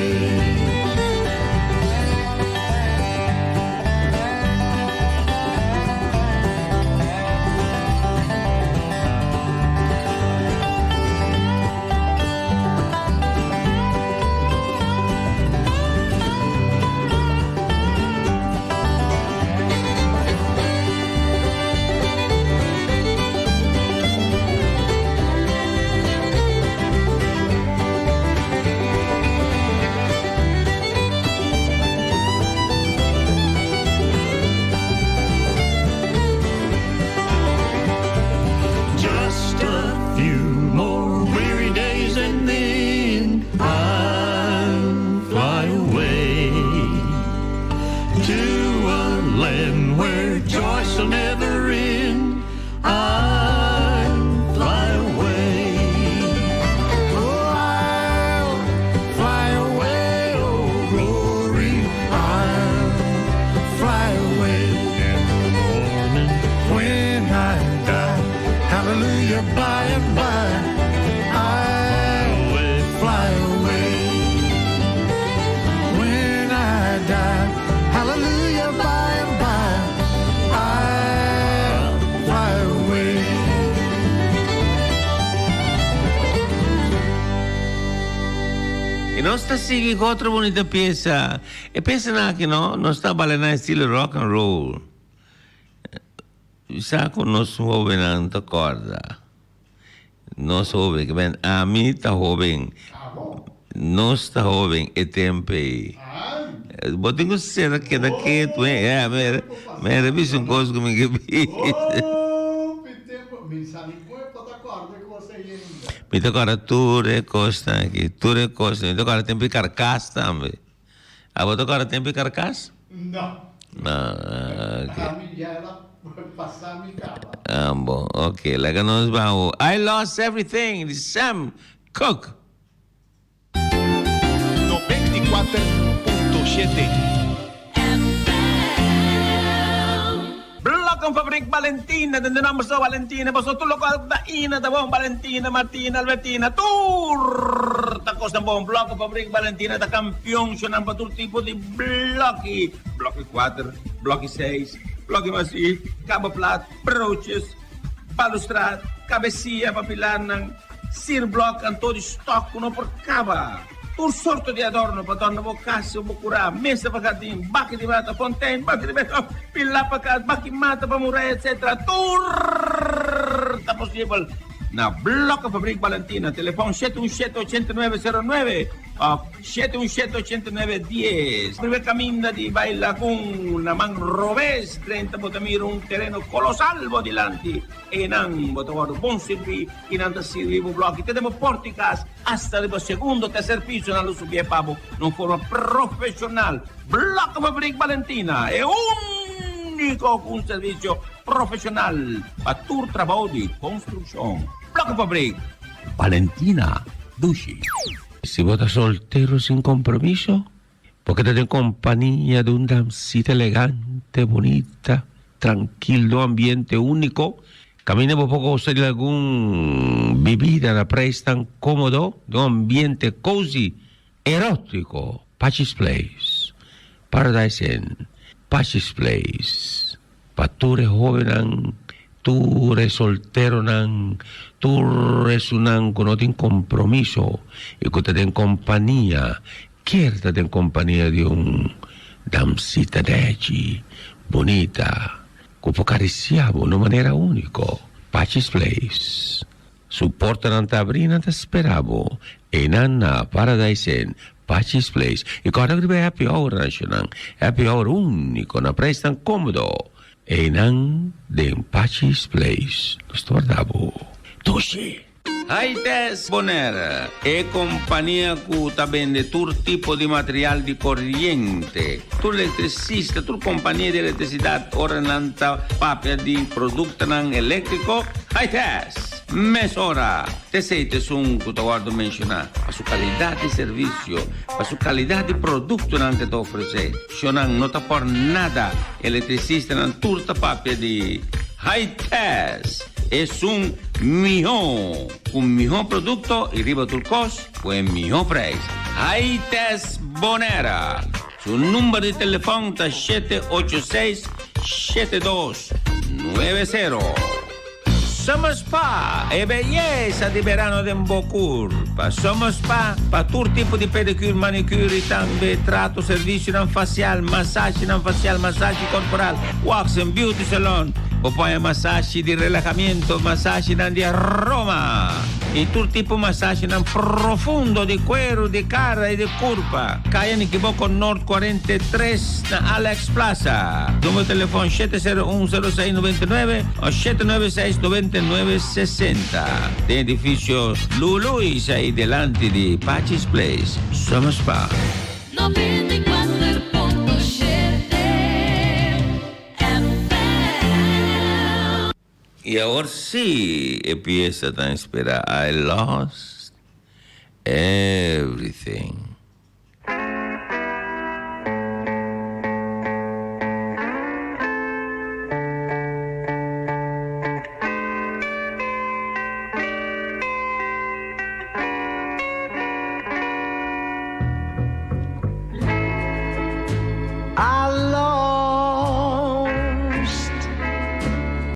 Just a few more weary days and then I'll fly away to a land where joy shall never end. I'll fly away. Oh, I'll fly away, oh glory. I'll fly away in the morning when I die. Hallelujah, by and by, I'll fly away. When I die, hallelujah, by and by, I'll fly away. E non sta sì che altra bonita pieza. E pensa che non sta ballando in stile rock and roll. Sa con nos joven anta corda. Nos joven, que ben a mí está joven. Nos está joven e tempe. Botem com cena que daqui tu é, me revisa coisa como que vi. Mi sa di questo d'accordo con sei. Mi toca tu recosta aqui, tu recosta, mi toca tempo de carcaça também. A você toca tempo de carcaça? No. Passami cava. Bom, ok. Lega nós vamos. I lost everything. This is Sam Cooke. 94.7 Blocco Fabrik Valentina, dende nome so Valentina, posso tu loco da Ina, da bom Valentina, Martina, Albertina, tur, ta cosa bom, Blocco Fabrik Valentina, da campione, c'è un po' tipo di blocchi, blocchi 4, blocchi 6, blocchi massivi, cabo plat, broches, balustrade, cabecia, papilanang, sir block, antoni stock, uno per cava. Un sorto di adorno per donna boccasse o boccurà, messa per cadin, bacchi di mata, fontaine, bacchi di mata, pilla per cad, bacchi mata per murare, eccetera. Turta possibile, na Blocco Fabrik Valentina, telefono 717-8909 o 717-8910. Primer camino di Baila con una man rovés, 30 botamir, un terreno colossal dilanti e nan botavoro buon servi in anda servivo blocchi. Tenemos porticas hasta el segundo, tercer piso na lo subie pavo, non forma professional. Blocco Fabrik Valentina è único un servicio profesional para tu trabajo de construcción. Blocco Fabrik Valentina Dushi. Si vos estás soltero sin compromiso, porque te en compañía de una damcita elegante, bonita, tranquilo, ambiente único, camina un poco usted algún bebida la prestan cómodo, de un ambiente cozy, erótico, Pachis Place, Paradise Inn, Pachis Place, pa tú eres joven, tú eres soltero, tú eres un que no tiene compromiso y que te den compañía, quiere te den compañía de un damcita de allí, bonita, que può acariciare de una manera única. Pachis Place. Supporta non t'abrina te speravo e nanna Paradise Inn, Pachis Place. E cosa che happy hour national, happy hour unico, na prestan comodo. E nan den Pachis Place. Lo sto guardavo. Tushi. Voz Bonaire è compagnia che vende tutto tipo di materiale di corriente, tu elettricista, tu compagnia di elettricità, ora nanta papia di prodotto elettrico, mesora, te siete su che ti guardo menzionare, la sua qualità di servizio, la sua qualità di prodotto che ti offre, se non ti porta nada, elettricista, non tutta papia di high-test. Es un mejor producto y riba tu costo, pues mejor precio. Voz Bonaire. Su número de teléfono es 786-7290. Somos Spa e bellezza di verano de Mbocurpa. Somos Spa para todo tipo de pedicure, manicure e também trato, serviço non facial, massagem corporal, wax and beauty salon. O poi massaggi di rilassamiento, massaggi di aroma e tutto tipo massaggi profondo di cuero, di cara e di curva. Caia Nikiboco Nord 43 na Alex Plaza. Numero di telefono 701-0699 o 796-9960. De edificio Luluis ahí delante di Pachis Place. Somos Spa. 94.7 Y ahora sí empieza a inspirar. I lost everything.